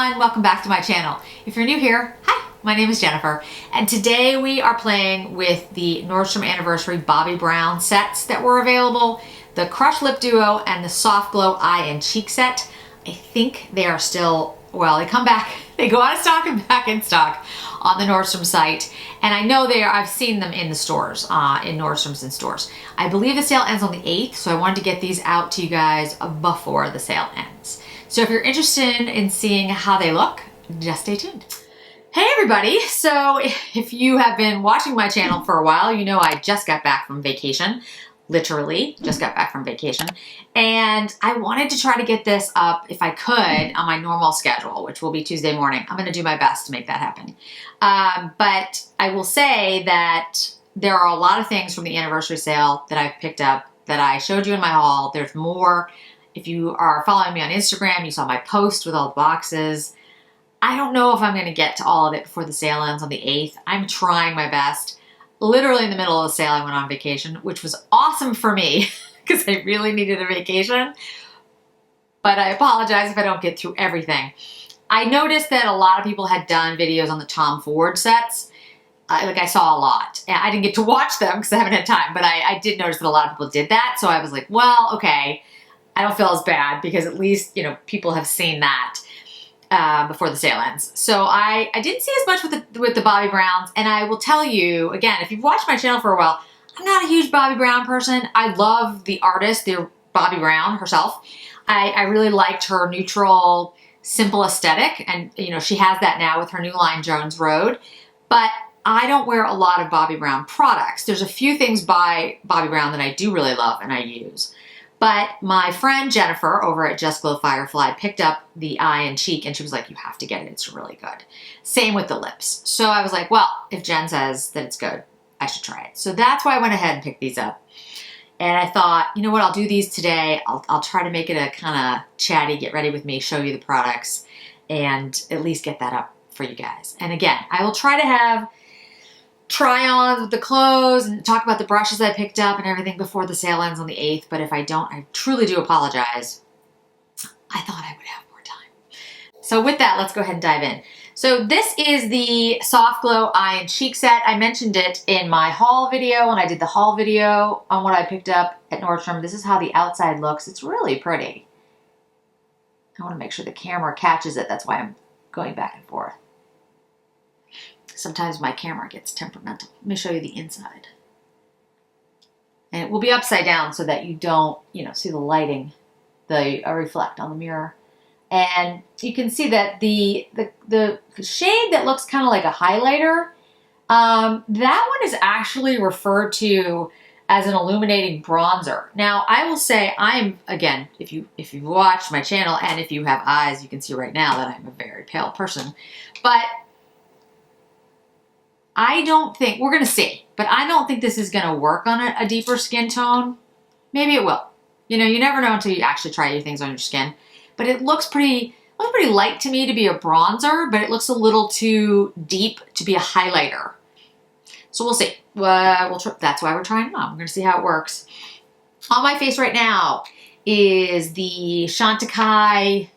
everyone, welcome back to my channel. If you're new here, hi, my name is Jennifer, and today we are playing with the Nordstrom Anniversary Bobbi Brown sets that were available, the Crush Lip Duo and the Soft Glow Eye and Cheek set. I think they are still, well, they come back, they go out of stock and back in stock on the Nordstrom site, and I know they are, I've seen them in the stores, in Nordstrom's in stores. I believe the sale ends on the 8th, so I wanted to get these out to you guys before the sale ends. So if you're interested in seeing how they look, just stay tuned. Hey everybody, so if you have been watching my channel for a while, you know I just got back from vacation. Literally, just got back from vacation. And I wanted to try to get this up, if I could, on my normal schedule, which will be Tuesday morning. I'm gonna do my best to make that happen. But I will say that there are a lot of things from the anniversary sale that I've picked up that I showed you in my haul. There's more. If you are following me on Instagram, you saw my post with all the boxes. I don't know if I'm going to get to all of it before the sale ends on the 8th. I'm trying my best. Literally in the middle of the sale, I went on vacation, which was awesome for me because I really needed a vacation. But I apologize if I don't get through everything. I noticed that a lot of people had done videos on the Tom Ford sets. I saw a lot. I didn't get to watch them because I haven't had time, but I did notice that a lot of people did that. So I was like, well, okay. I don't feel as bad because at least, you know, people have seen that before the sale ends. So I didn't see as much with the Bobbi Browns, and I will tell you, again, if you've watched my channel for a while, I'm not a huge Bobbi Brown person. I love the artist, the Bobbi Brown herself. I really liked her neutral, simple aesthetic, and you know, she has that now with her new line, Jones Road, but I don't wear a lot of Bobbi Brown products. There's a few things by Bobbi Brown that I do really love and I use. But my friend Jennifer over at Just Glow Firefly picked up the eye and cheek and she was like, you have to get it, it's really good. Same with the lips. So I was like, well, if Jen says that it's good, I should try it. So that's why I went ahead and picked these up. And I thought, you know what, I'll do these today. I'll try to make it a kind of chatty, get ready with me, show you the products, and at least get that up for you guys. And again, I will try to have try-ons with the clothes and talk about the brushes I picked up and everything before the sale ends on the 8th, but if I don't, I truly do apologize. I thought I would have more time. So with that, let's go ahead and dive in. So this is the Soft Glow Eye and Cheek set. I mentioned it in my haul video when I did the haul video on what I picked up at Nordstrom. This is how the outside looks. It's really pretty. I want to make sure the camera catches it. That's why I'm going back and forth. Sometimes my camera gets temperamental. Let me show you the inside. And it will be upside down so that you don't, you know, see the lighting, reflect on the mirror. And you can see that the shade that looks kind of like a highlighter, that one is actually referred to as an illuminating bronzer. Now, I will say I'm, again, if you watch my channel and if you have eyes, you can see right now that I'm a very pale person. But I don't think, we're going to see, but I don't think this is going to work on a deeper skin tone. Maybe it will. You know, you never know until you actually try these things on your skin. But it looks pretty light to me to be a bronzer, but it looks a little too deep to be a highlighter. So we'll see. That's why we're trying them on. We're going to see how it works. On my face right now is the Chantecaille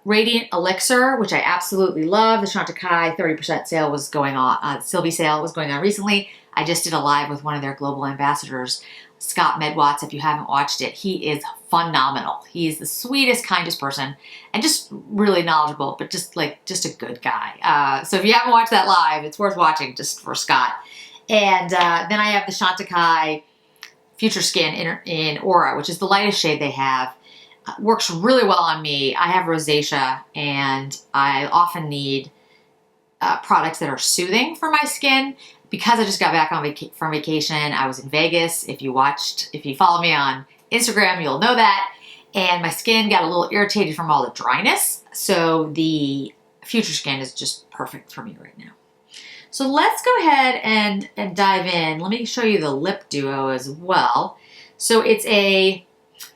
Radiant Elixir, which I absolutely love. The Chantecaille 30% sale was going on, Sylvie sale was going on recently. I just did a live with one of their global ambassadors, Scott Medwatts. If you haven't watched it, he is phenomenal. He's the sweetest, kindest person and just really knowledgeable, but just a good guy. So if you haven't watched that live, it's worth watching just for Scott. And then I have the Chantecaille Future Skin in Aura, which is the lightest shade they have. Works really well on me. I have rosacea and I often need products that are soothing for my skin. Because I just got back from vacation, I was in Vegas. If you follow me on Instagram, you'll know that. And my skin got a little irritated from all the dryness. So the Future Skin is just perfect for me right now. So let's go ahead and dive in. Let me show you the lip duo as well. So it's a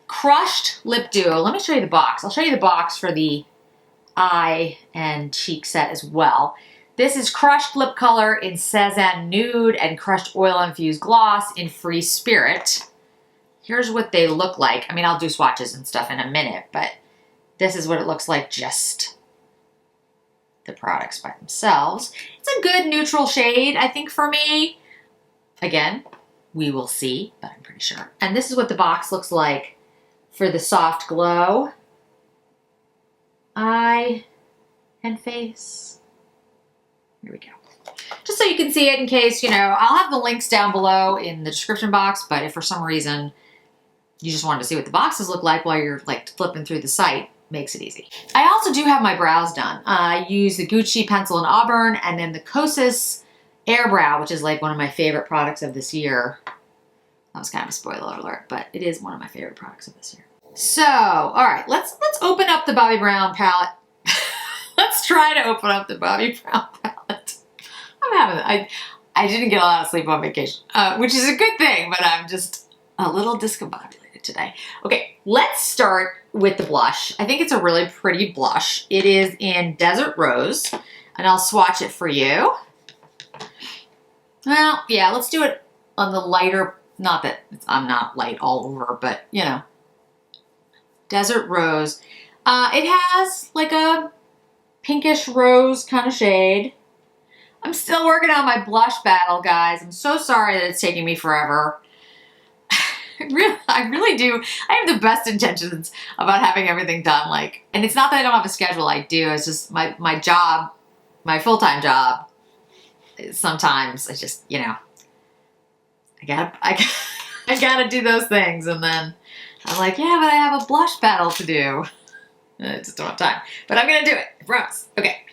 crushed lip duo. Let me show you the box. I'll show you the box for the eye and cheek set as well. This is crushed lip color in Cezanne Nude and crushed oil infused gloss in Free Spirit. Here's what they look like. I mean, I'll do swatches and stuff in a minute, but this is what it looks like just the products by themselves. It's a good neutral shade, I think, for me. Again, we will see, but I'm pretty sure. And this is what the box looks like for the Soft Glow eye and face. Here we go. Just so you can see it in case, you know, I'll have the links down below in the description box, but if for some reason you just wanted to see what the boxes look like while you're like flipping through the site, makes it easy. I also do have my brows done. I use the Gucci pencil in Auburn and then the Kosas Air Brow, which is like one of my favorite products of this year. That was kind of a spoiler alert, but it is one of my favorite products of this year. So, all right, let's open up the Bobbi Brown palette. Let's try to open up the Bobbi Brown palette. I didn't get a lot of sleep on vacation, which is a good thing, but I'm just a little discombobulated today. Okay, let's start with the blush. I think it's a really pretty blush. It is in Desert Rose, and I'll swatch it for you. Well, yeah, let's do it on the lighter, not that I'm not light all over, but you know, Desert Rose. It has like a pinkish rose kind of shade. I'm still working on my blush battle, guys. I'm so sorry that it's taking me forever. I really do. I have the best intentions about having everything done. Like, and it's not that I don't have a schedule. I do. It's just my job, my full-time job. Sometimes I just, you know, I gotta do those things, and then I'm like, yeah, but I have a blush battle to do. I just don't have time, but I'm gonna do it. I promise. Okay.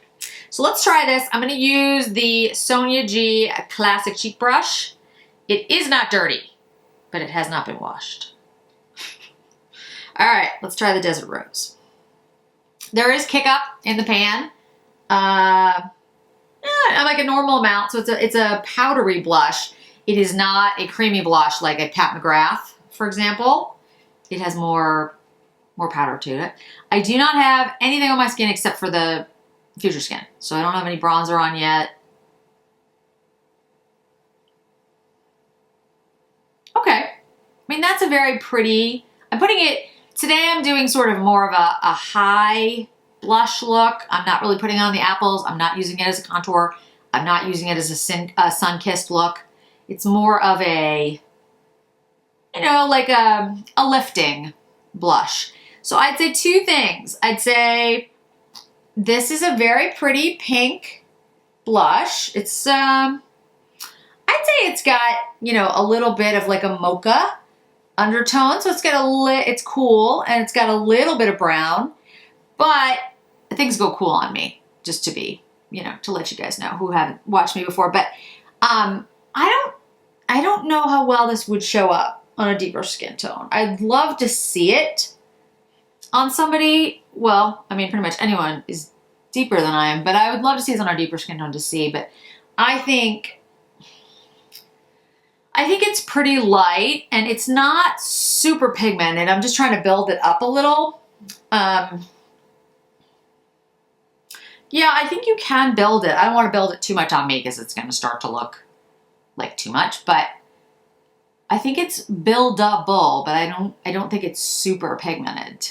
So let's try this. I'm going to use the Sonia G Classic Cheek Brush. It is not dirty, but it has not been washed. All right, let's try the Desert Rose. There is kick up in the pan, like a normal amount. So it's a powdery blush. It is not a creamy blush like a Kat McGrath, for example. It has more powder to it. I do not have anything on my skin except for the Future Skin. So I don't have any bronzer on yet. Okay. I mean, that's a very pretty, I'm putting it, today I'm doing sort of more of a high blush look. I'm not really putting it on the apples. I'm not using it as a contour. I'm not using it as a sun-kissed look. It's more of a, you know, like a lifting blush. So I'd say two things. I'd say this is a very pretty pink blush. It's, I'd say it's got, you know, a little bit of like a mocha undertone. So it's got it's cool, and it's got a little bit of brown, but things go cool on me, just to be, you know, to let you guys know who haven't watched me before. But, I don't know how well this would show up on a deeper skin tone. I'd love to see it on somebody. Well, I mean, pretty much anyone is deeper than I am, but I would love to see this on our deeper skin tone to see. But I think it's pretty light, and it's not super pigmented. I'm just trying to build it up a little. Yeah, I think you can build it. I don't want to build it too much on me because it's going to start to look like too much, but I think it's buildable, but I don't think it's super pigmented.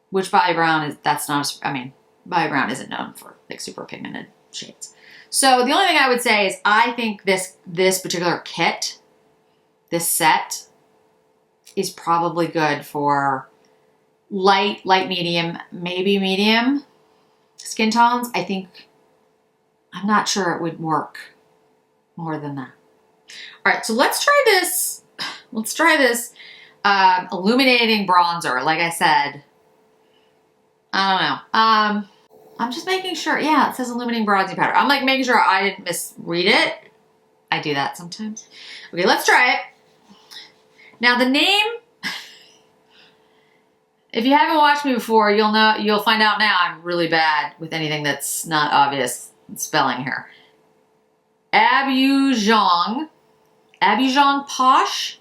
Which Bobbi Brown is, that's not, I mean, Bobbi Brown isn't known for like super pigmented shades. So the only thing I would say is I think this particular kit, this set, is probably good for light, medium, maybe medium skin tones. I'm not sure it would work more than that. All right, so let's try this. Let's try this illuminating bronzer. Like I said, I don't know. I'm just making sure. Yeah, it says illuminating bronzing powder. I'm like making sure I didn't misread it. I do that sometimes. Okay, let's try it. Now the name, if you haven't watched me before, you'll find out now I'm really bad with anything that's not obvious spelling here. Abujang Posh.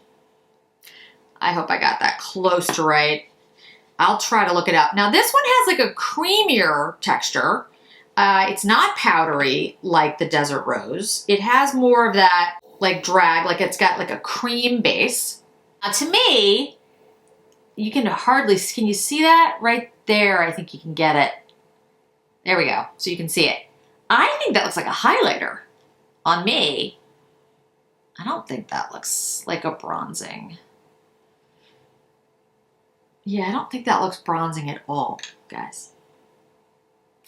I hope I got that close to right. I'll try to look it up. Now this one has like a creamier texture. It's not powdery like the Desert Rose. It has more of that like drag, like it's got like a cream base. Now to me, you can you see that right there? I think you can get it. There we go. So you can see it. I think that looks like a highlighter on me. I don't think that looks like a bronzing. Yeah, I don't think that looks bronzing at all, guys.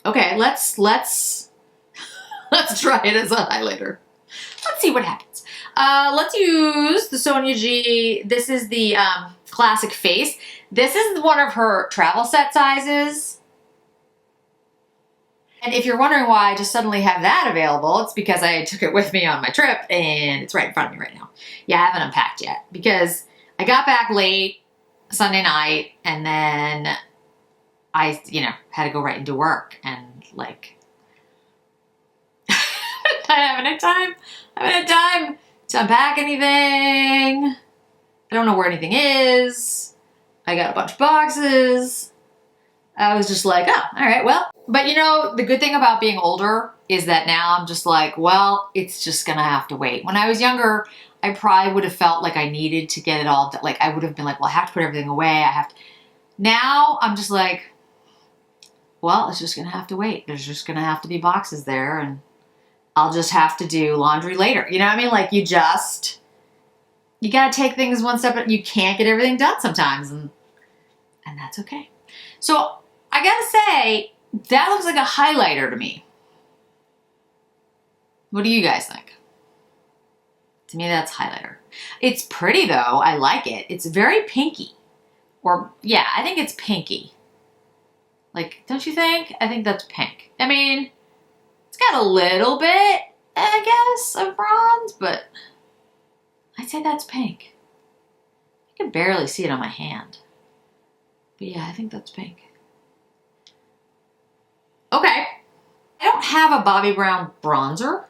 Okay, let's try it as a highlighter. Let's see what happens. Let's use the Sonia G. This is the Classic Face. This is one of her travel set sizes. And if you're wondering why I just suddenly have that available, it's because I took it with me on my trip and it's right in front of me right now. Yeah, I haven't unpacked yet because I got back late Sunday night and then I, had to go right into work and like, I haven't had time to unpack anything. I don't know where anything is. I got a bunch of boxes. I was just like, oh, all right, well. But the good thing about being older is that now I'm just like, well, it's just gonna have to wait. When I was younger, I probably would have felt like I needed to get it all, like I would have been like, well, I have to put everything away. I have to. Now I'm just like, well, it's just gonna have to wait. There's just gonna have to be boxes there and I'll just have to do laundry later. You know what I mean? Like you gotta take things one step, but you can't get everything done sometimes and that's okay. So I gotta say, that looks like a highlighter to me. What do you guys think? To me, that's highlighter. It's pretty though. I like it. It's very pinky. Or yeah, I think it's pinky. Like, don't you think? I think that's pink. I mean, it's got a little bit, I guess, of bronze, but I'd say that's pink. I can barely see it on my hand. But yeah, I think that's pink. Okay. I don't have a Bobbi Brown bronzer.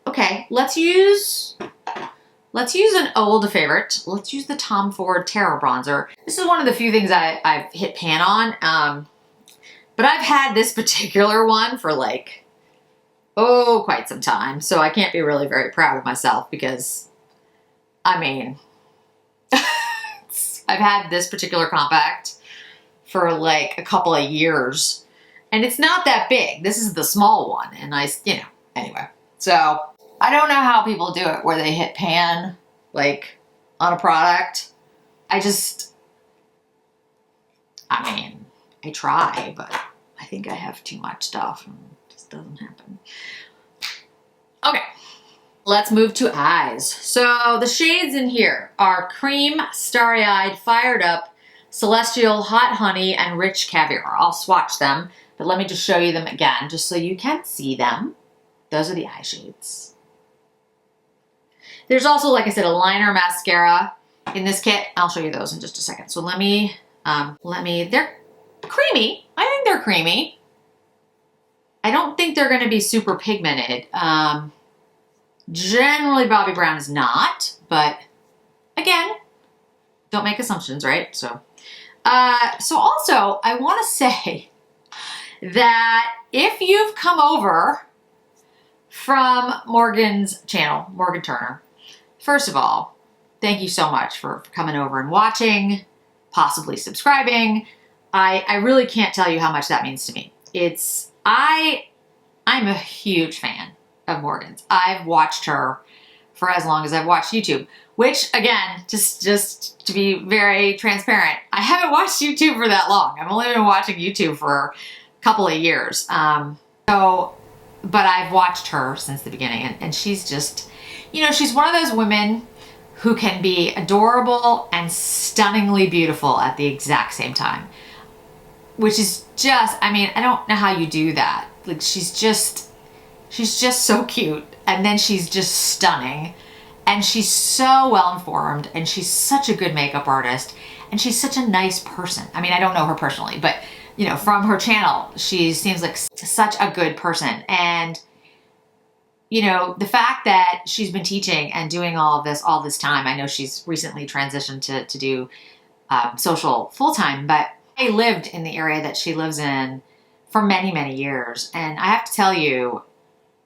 Okay, let's use an old favorite. Let's use the Tom Ford Terra bronzer. This is one of the few things I've hit pan on. But I've had this particular one for like, quite some time. So I can't be really very proud of myself because, I mean, I've had this particular compact for like a couple of years and it's not that big. This is the small one and anyway. So I don't know how people do it where they hit pan like on a product. I try, but I think I have too much stuff and it just doesn't happen. Okay, let's move to eyes. So the shades in here are Cream, Starry Eyed, Fired Up, Celestial, Hot Honey, and Rich Caviar. I'll swatch them, but let me just show you them again, just so you can see them. Those are the eye shades. There's also, like I said, a liner mascara in this kit. I'll show you those in just a second. So they're creamy. I think they're creamy. I don't think they're gonna be super pigmented. Generally Bobbi Brown is not, but again, don't make assumptions, right? So also I wanna say that if you've come over from Morgan's channel, Morgan Turner, first of all, thank you so much for coming over and watching, possibly subscribing. I really can't tell you how much that means to me. I'm a huge fan of Morgan's. I've watched her for as long as I've watched YouTube, which again, just to be very transparent, I haven't watched YouTube for that long. I've only been watching YouTube for a couple of years. But I've watched her since the beginning and she's just, she's one of those women who can be adorable and stunningly beautiful at the exact same time. Which is just, I don't know how you do that. Like she's just so cute and then she's just stunning and she's so well informed and she's such a good makeup artist and she's such a nice person. I don't know her personally, but from her channel, she seems like such a good person. And the fact that she's been teaching and doing all this time, I know she's recently transitioned to do social full-time, but I lived in the area that she lives in for many, many years. And I have to tell you,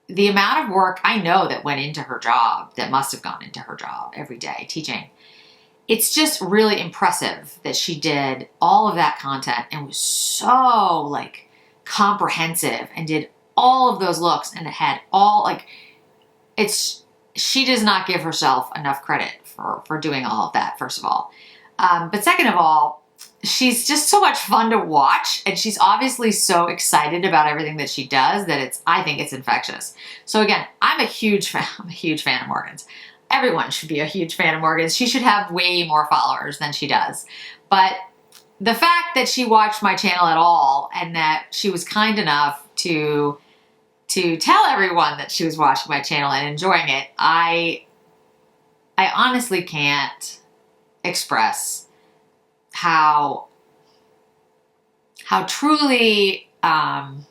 the amount of work I know that went into her job, that must have gone into her job every day teaching, it's just really impressive that she did all of that content and was so like comprehensive and did all of those looks, and it had all like, she does not give herself enough credit for doing all of that, first of all. But second of all, she's just so much fun to watch, and she's obviously so excited about everything that she does that I think it's infectious. So again, I'm a huge fan of Morgan's. Everyone should be a huge fan of Morgan's. She should have way more followers than she does. But the fact that she watched my channel at all, and that she was kind enough to tell everyone that she was watching my channel and enjoying it, I honestly can't express how truly honored,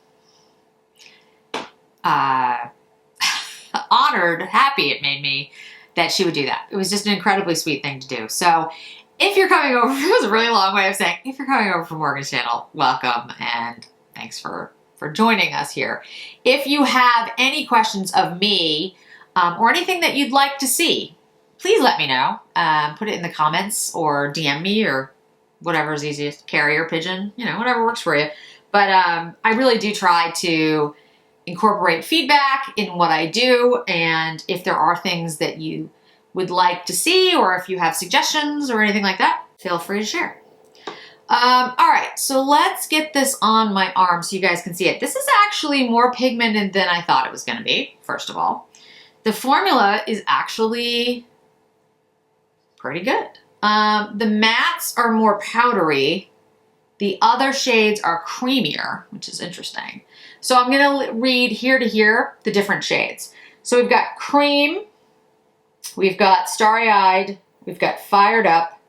happy it made me that she would do that. It was just an incredibly sweet thing to do. So if you're coming over, it was a really long way of saying, if you're coming over from Morgan's channel, welcome, and thanks for joining us here. If you have any questions of me or anything that you'd like to see, please let me know. Put it in the comments or DM me or whatever's easiest, carrier pigeon, whatever works for you. But I really do try to incorporate feedback in what I do, and if there are things that you would like to see, or if you have suggestions or anything like that, feel free to share. All right, so let's get this on my arm so you guys can see it. This is actually more pigmented than I thought it was gonna be, first of all. The formula is actually pretty good. The mattes are more powdery. The other shades are creamier, which is interesting. So I'm gonna read here to here the different shades. So we've got cream, we've got starry-eyed, we've got fired up,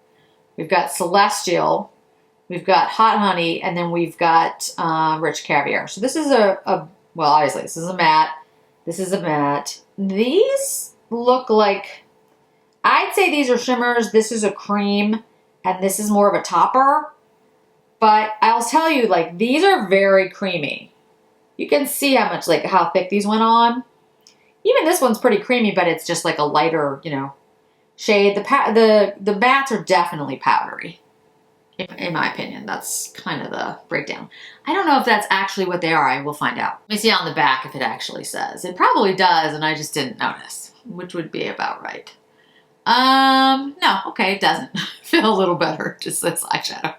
we've got celestial, we've got hot honey, and then we've got rich caviar. So this is well, obviously this is a matte. This is a matte. These look like, I'd say these are shimmers. This is a cream, and this is more of a topper. But I'll tell you, like, these are very creamy. You can see how much, like, how thick these went on. Even this one's pretty creamy, but it's just like a lighter, shade. The mattes are definitely powdery, in my opinion. That's kind of the breakdown. I don't know if that's actually what they are. I will find out. Let me see on the back if it actually says. It probably does, and I just didn't notice, which would be about right. No, okay, it doesn't. Feel a little better, just this eyeshadow.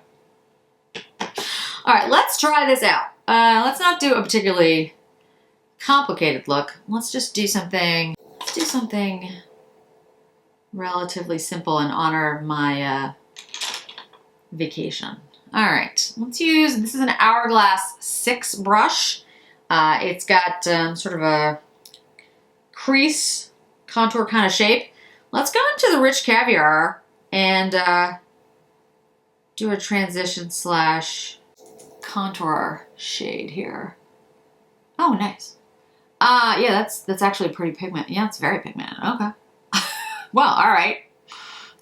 All right, let's try this out. Let's not do a particularly complicated look. Let's just do something, relatively simple in honor of my vacation. All right, let's use, this is an Hourglass 6 brush. It's got sort of a crease contour kind of shape. Let's go into the rich caviar and do a transition / contour shade here. Oh, nice. Yeah, that's actually pretty pigmented. Yeah, it's very pigmented. Okay. Well, all right.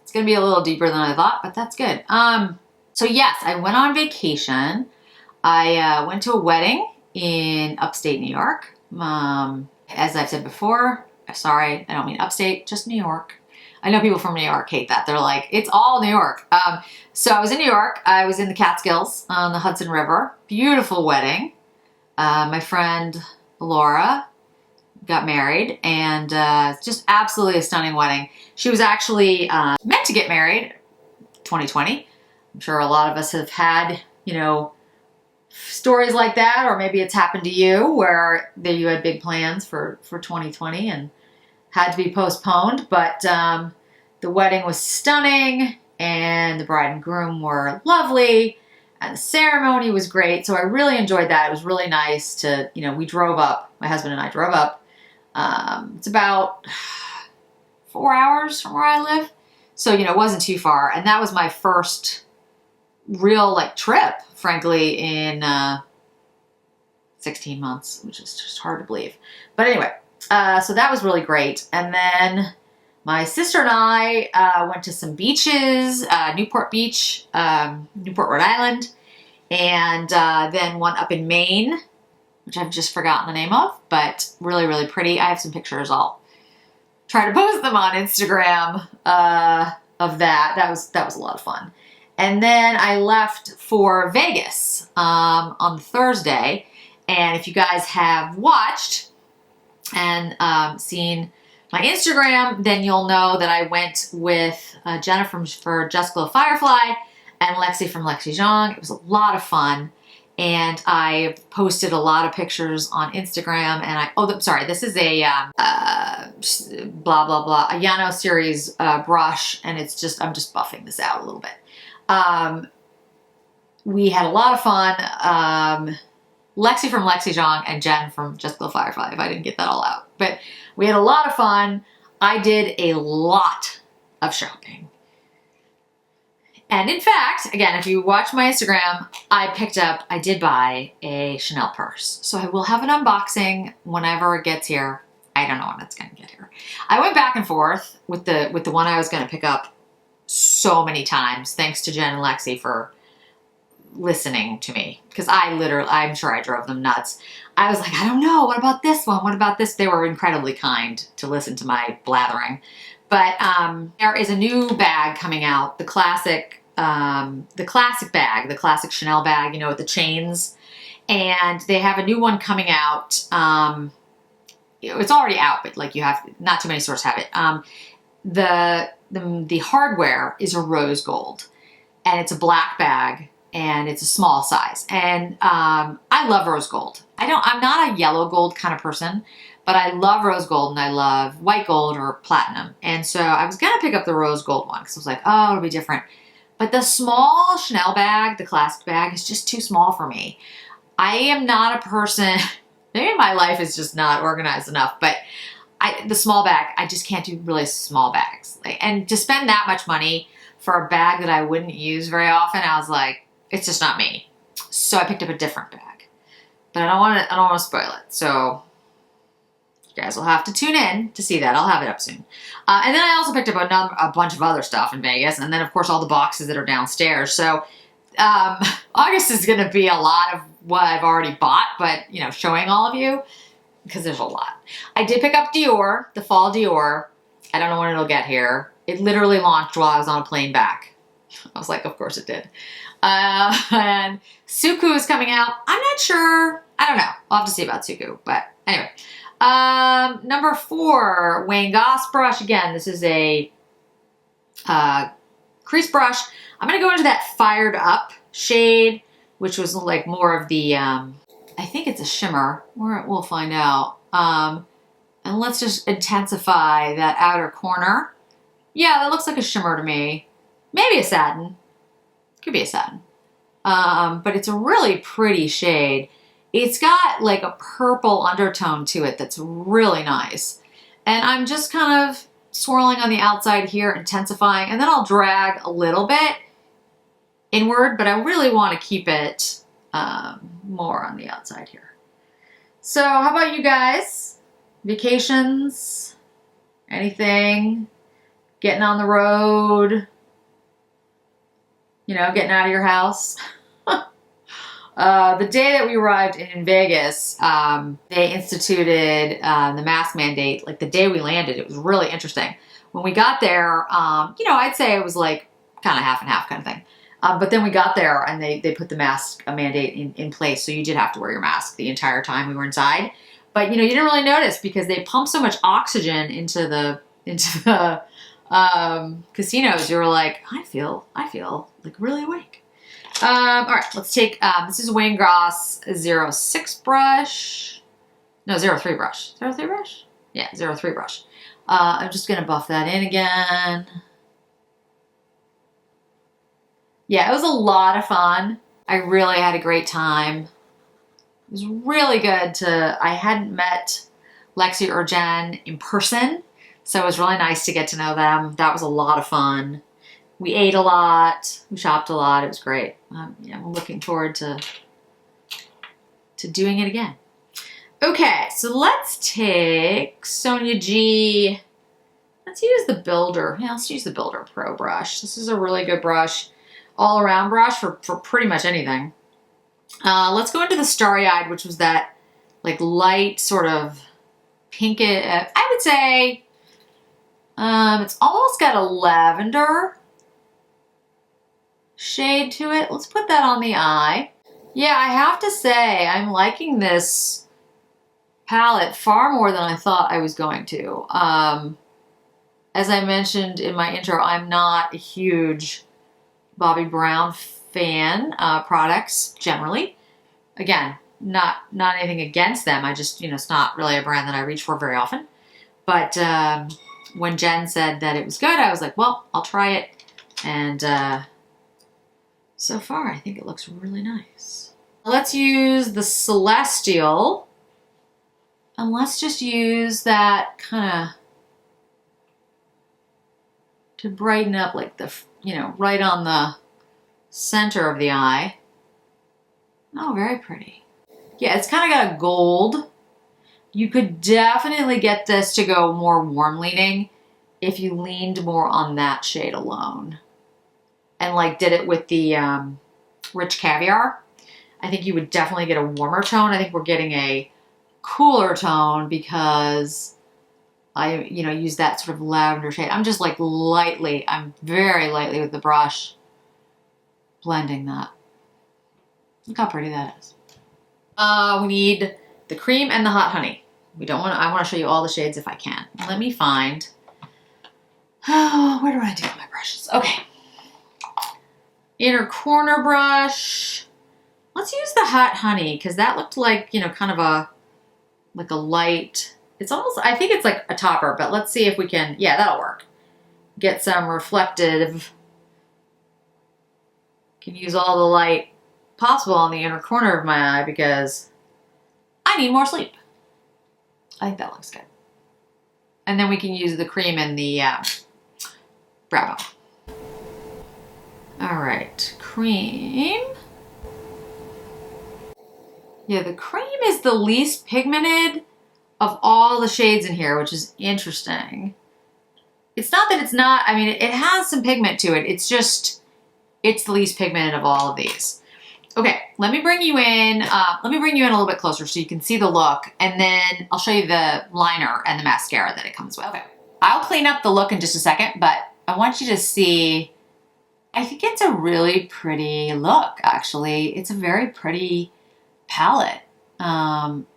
It's gonna be a little deeper than I thought, but that's good. So yes, I went on vacation. I went to a wedding in upstate New York. As I've said before, sorry, I don't mean upstate, just New York. I know people from New York hate that. They're like, it's all New York. So I was in New York. I was in the Catskills on the Hudson River. Beautiful wedding. My friend Laura got married, and just absolutely a stunning wedding. She was actually meant to get married 2020. I'm sure a lot of us have had, stories like that, or maybe it's happened to you where you had big plans for 2020 and had to be postponed, but the wedding was stunning, and the bride and groom were lovely, and the ceremony was great. So I really enjoyed that. It was really nice to, we drove up, my husband and I drove up. It's about 4 hours from where I live. So, it wasn't too far. And that was my first real trip, frankly, in 16 months, which is just hard to believe. But anyway, so that was really great. And then my sister and I went to some beaches, Newport Beach, Newport, Rhode Island, and then one up in Maine, which I've just forgotten the name of, but really, really pretty. I have some pictures. I'll try to post them on Instagram of that. That was a lot of fun. And then I left for Vegas on Thursday. And if you guys have watched and seen my Instagram, then you'll know that I went with Jennifer for Just Glow Firefly and Lexi from Lexi Zhang. It was a lot of fun. And I posted a lot of pictures on Instagram. And sorry, this is a blah, blah, blah, a Yano series brush. And I'm just buffing this out a little bit. We had a lot of fun. Lexi from Lexi Zhang and Jen from Just Glow Firefly, if I didn't get that all out. But we had a lot of fun. I did a lot of shopping. And in fact, again, if you watch my Instagram, I did buy a Chanel purse. So I will have an unboxing whenever it gets here. I don't know when it's going to get here. I went back and forth with the one I was going to pick up so many times. Thanks to Jen and Lexi for listening to me, because I'm sure I drove them nuts. I was like, I don't know. What about this one? What about this? They were incredibly kind to listen to my blathering. But there is a new bag coming out, the classic bag, the classic Chanel bag, with the chains. And they have a new one coming out. It's already out, but not too many stores have it. The hardware is a rose gold, and it's a black bag, and it's a small size. And I love rose gold. I'm not a yellow gold kind of person, but I love rose gold and I love white gold or platinum. And so I was going to pick up the rose gold one because I was like, oh, it'll be different. But the small Chanel bag, the classic bag, is just too small for me. I am not a person, maybe my life is just not organized enough, but the small bag, I just can't do really small bags. And to spend that much money for a bag that I wouldn't use very often, I was like, it's just not me. So I picked up a different bag. But I don't want to spoil it. So you guys will have to tune in to see that. I'll have it up soon. And then I also picked up a bunch of other stuff in Vegas. And then, of course, all the boxes that are downstairs. So August is going to be a lot of what I've already bought, but, showing all of you, because there's a lot. I did pick up Dior, the fall Dior. I don't know when it'll get here. It literally launched while I was on a plane back. I was like, of course it did. And Suku is coming out. I'm not sure. I don't know. I'll have to see about Suku. But anyway. Number 4, Wayne Goss brush. Again, this is a crease brush. I'm going to go into that Fired Up shade, which was like more of the, I think it's a shimmer. We'll find out. And let's just intensify that outer corner. Yeah, that looks like a shimmer to me. Maybe a satin. Could be a satin. But it's a really pretty shade. It's got like a purple undertone to it that's really nice. And I'm just kind of swirling on the outside here, intensifying, and then I'll drag a little bit inward, but I really want to keep it more on the outside here. So how about you guys? Vacations? Anything? Getting on the road? Getting out of your house? The day that we arrived in Vegas, they instituted the mask mandate. Like the day we landed, it was really interesting. When we got there, I'd say it was like kind of half and half kind of thing. But then we got there and they put the mask mandate in place. So you did have to wear your mask the entire time we were inside. But, you didn't really notice because they pumped so much oxygen into the casinos. You were like, I feel like really awake. All right, let's take, this is Wayne Goss 06 brush. No, 03 brush. 03 brush? Yeah, 03 brush. I'm just going to buff that in again. Yeah, it was a lot of fun. I really had a great time. It was really good I hadn't met Lexi or Jen in person, so it was really nice to get to know them. That was a lot of fun. We ate a lot. We shopped a lot. It was great. I'm looking forward to doing it again. Okay, so let's take Sonia G. Let's use the Builder. Yeah, let's use the Builder Pro brush. This is a really good brush, all-around brush for pretty much anything. Let's go into the Starry Eyed, which was that like light sort of pink. I would say It's almost got a lavender shade to it. Let's put that on the eye. Yeah, I have to say, I'm liking this palette far more than I thought I was going to. As I mentioned in my intro, I'm not a huge Bobbi Brown fan, products generally. Again, not anything against them. I just, it's not really a brand that I reach for very often. But when Jen said that it was good, I was like, well, I'll try it. And so far, I think it looks really nice. Let's use the Celestial. And let's just use that kind of to brighten up like the, right on the center of the eye. Oh, very pretty. Yeah, it's kind of got a gold. You could definitely get this to go more warm leaning if you leaned more on that shade alone. And like did it with the Rich Caviar. I think you would definitely get a warmer tone. I think we're getting a cooler tone because I, use that sort of lavender shade. I'm just like I'm very lightly with the brush blending that. Look how pretty that is. We need the cream and the hot honey. I want to show you all the shades if I can. Let me find, where do I do my brushes? Okay. Inner corner brush. Let's use the hot honey because that looked like, kind of a light, it's almost, I think it's like a topper, but let's see if we can, yeah, that'll work. Get some reflective, can use all the light possible on the inner corner of my eye because I need more sleep. I think that looks good. And then we can use the cream in the brow bone. All right, cream. Yeah, the cream is the least pigmented of all the shades in here, which is interesting. It's not that it's not, I mean, it has some pigment to it. It's just, it's the least pigmented of all of these. Okay, let me bring you in a little bit closer so you can see the look, and then I'll show you the liner and the mascara that it comes with. Okay, I'll clean up the look in just a second, but I want you to see, I think it's a really pretty look, actually. It's a very pretty palette.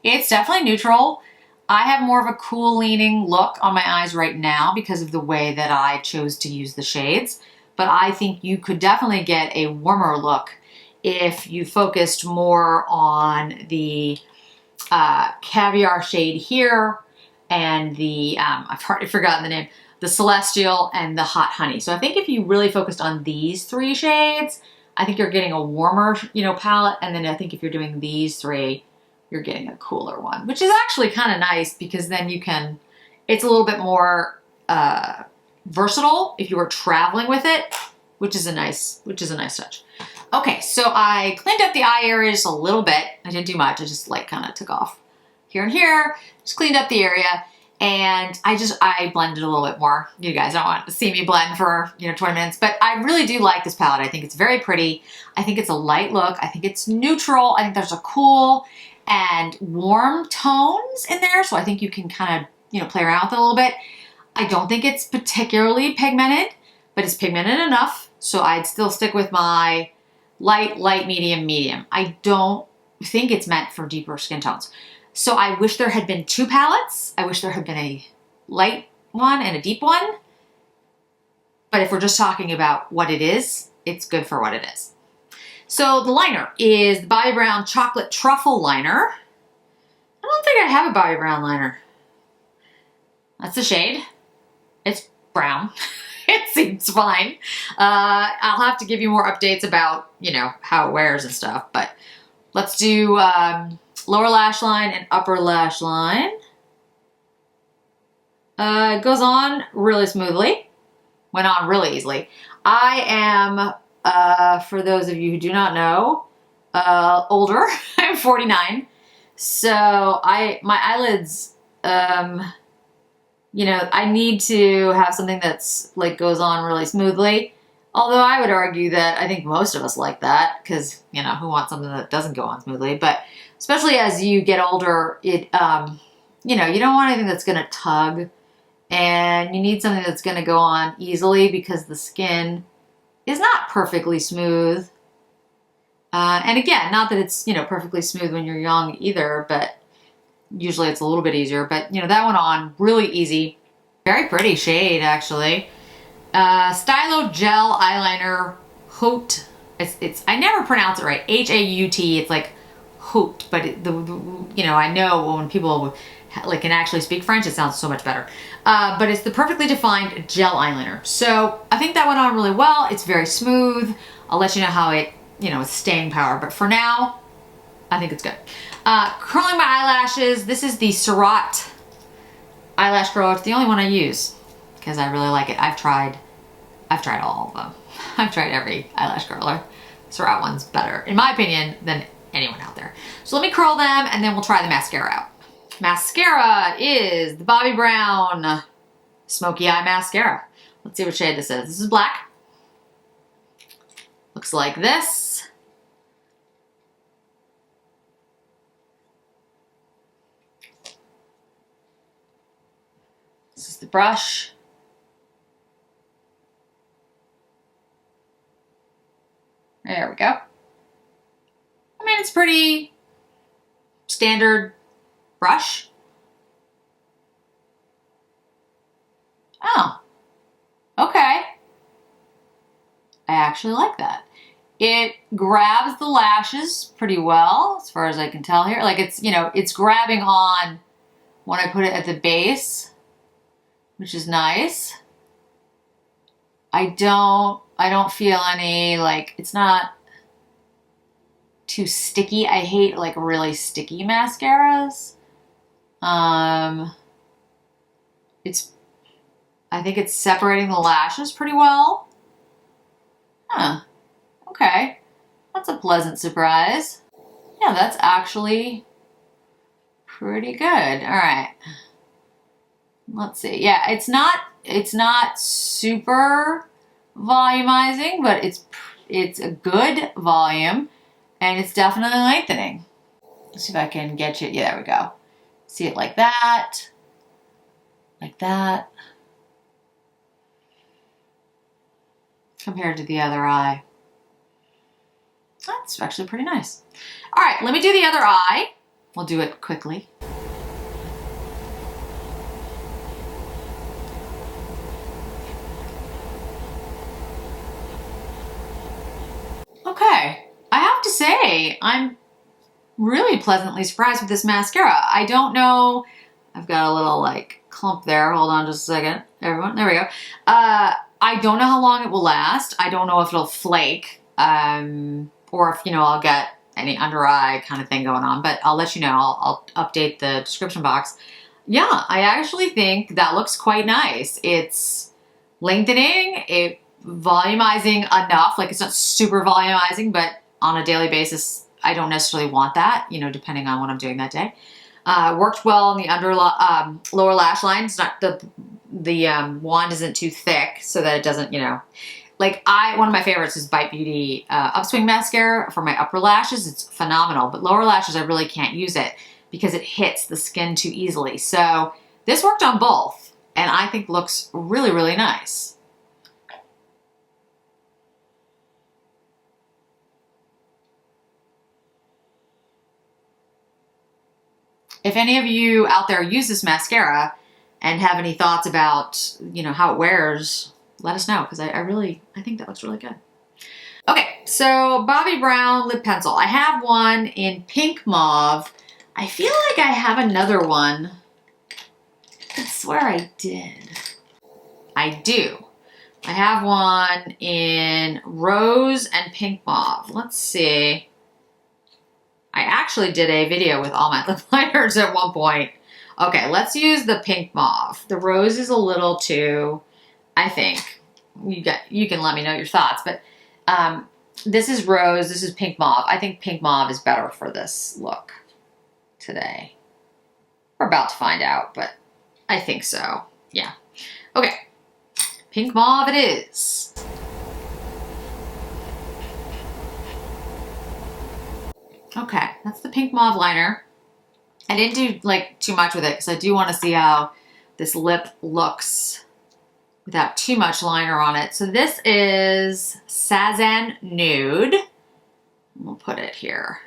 It's definitely neutral. I have more of a cool leaning look on my eyes right now because of the way that I chose to use the shades, but I think you could definitely get a warmer look if you focused more on the Caviar shade here and the, I've already forgotten the name, the Celestial and the Hot Honey. So I think if you really focused on these three shades, I think you're getting a warmer, palette. And then I think if you're doing these three, you're getting a cooler one, which is actually kind of nice because then you can, it's a little bit more versatile if you were traveling with it, which is a nice touch. Okay, so I cleaned up the eye area just a little bit. I didn't do much. I just kind of took off here and here, just cleaned up the area. And I blended a little bit more. You guys don't want to see me blend for, 20 minutes, but I really do like this palette. I think it's very pretty. I think it's a light look. I think it's neutral. I think there's a cool and warm tones in there. So I think you can kind of, play around with it a little bit. I don't think it's particularly pigmented, but it's pigmented enough. So I'd still stick with my light, medium, medium. I don't think it's meant for deeper skin tones. So I wish there had been two palettes. I wish there had been a light one and a deep one. But if we're just talking about what it is, it's good for what it is. So the liner is the Bobbi Brown Chocolate Truffle Liner. I don't think I have a Bobbi Brown liner. That's the shade. It's brown. It seems fine. I'll have to give you more updates about, how it wears and stuff. But let's do lower lash line and upper lash line. It goes on really smoothly. Went on really easily. I am, for those of you who do not know, older. I'm 49. So my eyelids, I need to have something that's goes on really smoothly. Although I would argue that I think most of us like that because, who wants something that doesn't go on smoothly? But especially as you get older, it, you don't want anything that's going to tug And you need something that's going to go on easily because the skin is not perfectly smooth. And again, not that it's, perfectly smooth when you're young either, but usually it's a little bit easier. But, that went on really easy. Very pretty shade, actually. Stylo Gel Eyeliner Haute. I never pronounce it right. H-A-U-T. It's like Haute, but I know when people can actually speak French, it sounds so much better. But it's the Perfectly Defined Gel Eyeliner. So I think that went on really well. It's very smooth. I'll let you know how it, it's staying power. But for now, I think it's good. Curling my eyelashes. This is the Surratt eyelash curler. It's the only one I use because I really like it. I've tried all of them. I've tried every eyelash curler. Surratt one's better, in my opinion, than anyone out there. So let me curl them and then we'll try the mascara out. Mascara is the Bobbi Brown Smoky Eye Mascara. Let's see what shade this is. This is black. Looks like this. This is the brush. There we go. I mean, it's pretty standard brush. Oh, okay. I actually like that. It grabs the lashes pretty well, as far as I can tell here. Like it's grabbing on when I put it at the base, which is nice. I don't feel any, it's not too sticky. I hate really sticky mascaras. I think it's separating the lashes pretty well. Huh. Okay. That's a pleasant surprise. Yeah, that's actually pretty good. All right. Let's see. Yeah, it's not super volumizing, but it's a good volume and it's definitely lengthening. Let's see if I can get you. Yeah, there we go. See it like that. Like that. Compared to the other eye. That's actually pretty nice. All right, let me do the other eye. We'll do it quickly. Okay, I have to say, I'm really pleasantly surprised with this mascara. I don't know, I've got a little clump there. Hold on just a second, everyone. There we go. I don't know how long it will last. I don't know if it'll flake, or if, I'll get any under eye kind of thing going on, but I'll let you know. I'll update the description box. Yeah, I actually think that looks quite nice. It's lengthening, volumizing enough. It's not super volumizing, but on a daily basis, I don't necessarily want that, depending on what I'm doing that day. Worked well on the lower lash line. It's not the wand isn't too thick so that it doesn't, one of my favorites is Bite Beauty Upswing Mascara for my upper lashes. It's phenomenal, but lower lashes, I really can't use it because it hits the skin too easily. So this worked on both and I think looks really, really nice. If any of you out there use this mascara and have any thoughts about, how it wears, let us know because I think that looks really good. Okay, so Bobbi Brown lip pencil. I have one in pink mauve. I feel like I have another one. I swear I did. I do. I have one in rose and pink mauve. Let's see. I actually did a video with all my lip liners at one point. Okay, let's use the pink mauve. The rose is a little too, I think. You can let me know your thoughts, but this is rose, this is pink mauve. I think pink mauve is better for this look today. We're about to find out, but I think so. Yeah. Okay. Pink mauve it is. Okay, that's the pink mauve liner. I didn't do too much with it because I do want to see how this lip looks without too much liner on it. So this is Sazan Nude. We'll put it here.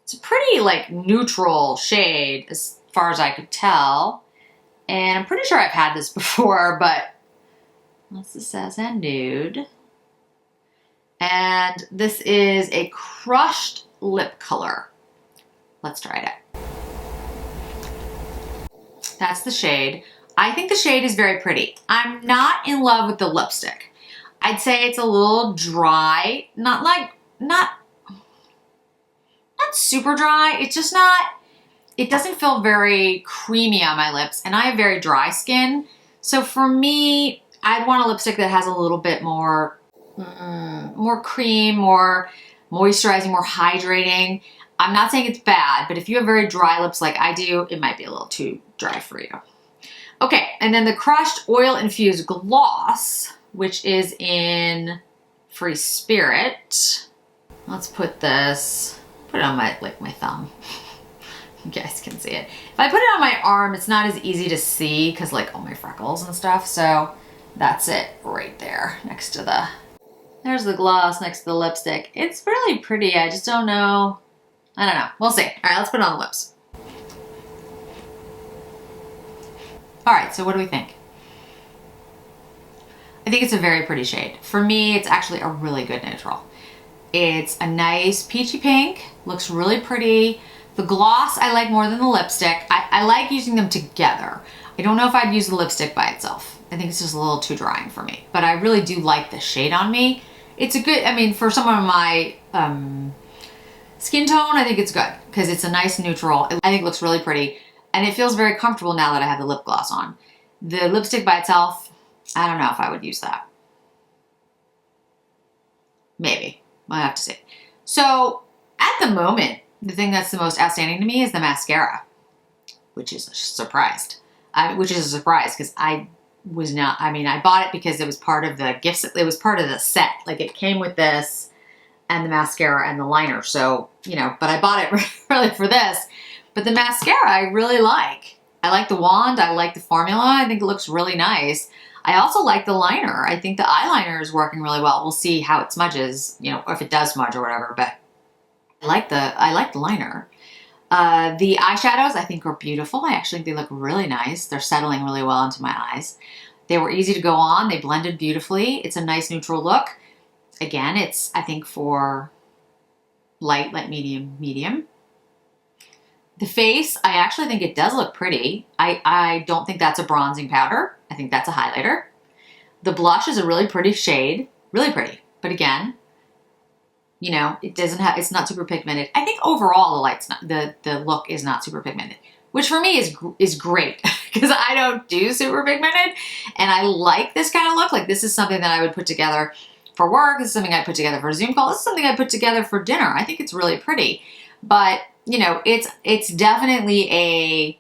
It's a pretty like neutral shade as far as I could tell. And I'm pretty sure I've had this before, but that's the Sazan Nude. And this is a crushed lip color. Let's try it. That's the shade. I think the shade is very pretty. I'm not in love with the lipstick. I'd say it's a little dry, not super dry. It's just not, it doesn't feel very creamy on my lips, and I have very dry skin. So for me, I'd want a lipstick that has a little bit more, more cream, more moisturizing, more hydrating. I'm not saying it's bad, but if you have very dry lips like I do, it might be a little too dry for you. Okay, and then the crushed oil infused gloss, which is in Free Spirit. Let's put this, put it on my, like my thumb. You guys can see it. If I put it on my arm, it's not as easy to see because like all my freckles and stuff. So that's it right there next to the, there's the gloss next to the lipstick. It's really pretty. I just don't know. I don't know. We'll see. All right, let's put it on the lips. All right, so what do we think? I think it's a very pretty shade. For me, it's actually a really good neutral. It's a nice peachy pink, looks really pretty. The gloss I like more than the lipstick. I like using them together. I don't know if I'd use the lipstick by itself. I think it's just a little too drying for me, but I really do like the shade on me. It's a good, I mean, for someone of my skin tone, I think it's good because it's a nice neutral. I think it looks really pretty. And it feels very comfortable now that I have the lip gloss on. The lipstick by itself, I don't know if I would use that. Maybe. I'll have to see. So at the moment, the thing that's the most outstanding to me is the mascara, which is a surprise. Which is a surprise because I was not, I mean, I bought it because it was part of the gifts. It was part of the set. Like it came with this and the mascara and the liner. So, you know, but I bought it really for this. But the mascara I really like. I like the wand. I like the formula. I think it looks really nice. I also like the liner. I think the eyeliner is working really well. We'll see how it smudges, you know, or if it does smudge or whatever, but I like the liner. The eyeshadows I think are beautiful. I actually think they look really nice. They're settling really well into my eyes. They were easy to go on. They blended beautifully. It's a nice neutral look. Again, it's, I think, for light, medium. The face, I actually think it does look pretty. I don't think that's a bronzing powder. I think that's a highlighter. The blush is a really pretty shade. Really pretty. But again, you know, it doesn't have, it's not super pigmented. I think overall the look is not super pigmented, which for me is great because I don't do super pigmented and I like this kind of look. Like this is something that I would put together for work. This is something I put together for a Zoom call. This is something I put together for dinner. I think it's really pretty, but you know, it's definitely a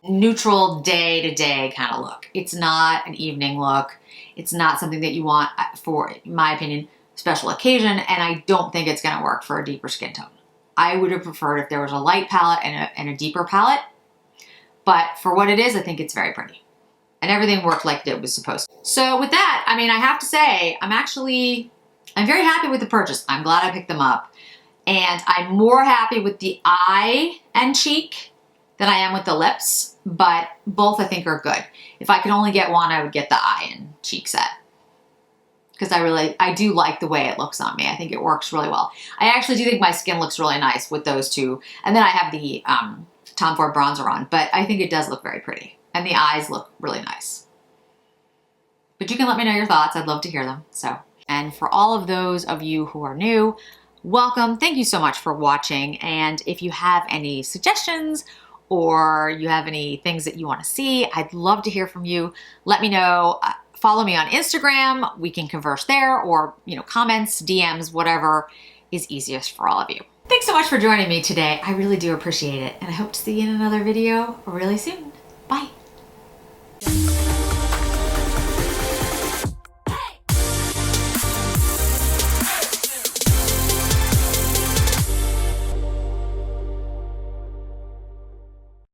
neutral day-to-day kind of look. It's not an evening look. It's not something that you want for, in my opinion, special occasion, and I don't think it's going to work for a deeper skin tone. I would have preferred if there was a light palette and a deeper palette, but for what it is, I think it's very pretty. And everything worked like it was supposed to. So with that, I mean, I have to say, I'm very happy with the purchase. I'm glad I picked them up. And I'm more happy with the eye and cheek than I am with the lips, but both I think are good. If I could only get one, I would get the eye and cheek set. Because I do like the way it looks on me. I think it works really well. I actually do think my skin looks really nice with those two. And then I have the Tom Ford bronzer on, but I think it does look very pretty. And the eyes look really nice. But you can let me know your thoughts. I'd love to hear them. So, and for all of those of you who are new, welcome. Thank you so much for watching. And if you have any suggestions or you have any things that you want to see, I'd love to hear from you. Let me know. Follow me on Instagram. We can converse there, or, you know, comments, DMs, whatever is easiest for all of you. Thanks so much for joining me today. I really do appreciate it. And I hope to see you in another video really soon.